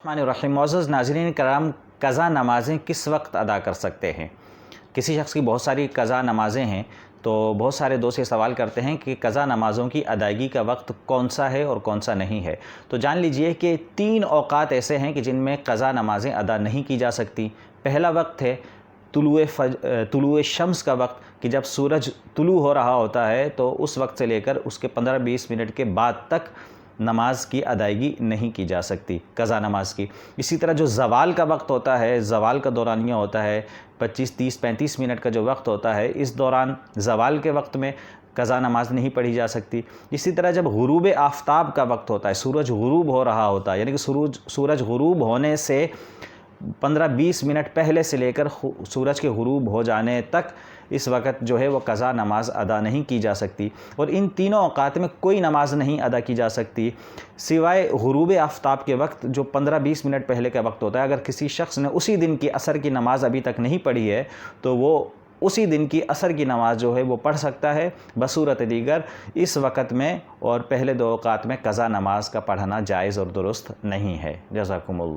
الرحمن الرحیم معزز ناظرین کرام، قضا نمازیں کس وقت ادا کر سکتے ہیں؟ کسی شخص کی بہت ساری قضا نمازیں ہیں، تو بہت سارے دوست یہ سوال کرتے ہیں کہ قضا نمازوں کی ادائیگی کا وقت کون سا ہے اور کون سا نہیں ہے۔ تو جان لیجئے کہ 3 اوقات ایسے ہیں کہ جن میں قضا نمازیں ادا نہیں کی جا سکتی۔ پہلا وقت ہے طلوع شمس کا وقت، کہ جب سورج طلوع ہو رہا ہوتا ہے تو اس وقت سے لے کر اس کے 15-20 منٹ کے بعد تک نماز کی ادائیگی نہیں کی جا سکتی قضا نماز کی۔ اسی طرح جو زوال کا وقت ہوتا ہے، زوال کا دورانیہ ہوتا ہے 25، 30، 35 منٹ کا جو وقت ہوتا ہے، اس دوران زوال کے وقت میں قضا نماز نہیں پڑھی جا سکتی۔ اسی طرح جب غروب آفتاب کا وقت ہوتا ہے، سورج غروب ہو رہا ہوتا ہے، یعنی کہ سورج غروب ہونے سے 15-20 منٹ پہلے سے لے کر سورج کے غروب ہو جانے تک اس وقت جو ہے وہ قضا نماز ادا نہیں کی جا سکتی۔ اور ان تینوں اوقات میں کوئی نماز نہیں ادا کی جا سکتی سوائے غروب آفتاب کے وقت، جو 15-20 منٹ پہلے کا وقت ہوتا ہے۔ اگر کسی شخص نے اسی دن کی عصر کی نماز ابھی تک نہیں پڑھی ہے تو وہ اسی دن کی عصر کی نماز جو ہے وہ پڑھ سکتا ہے بصورت دیگر۔ اس وقت میں اور پہلے 2 اوقات میں قضا نماز کا پڑھنا جائز اور درست نہیں ہے۔ جزاکم اللہ۔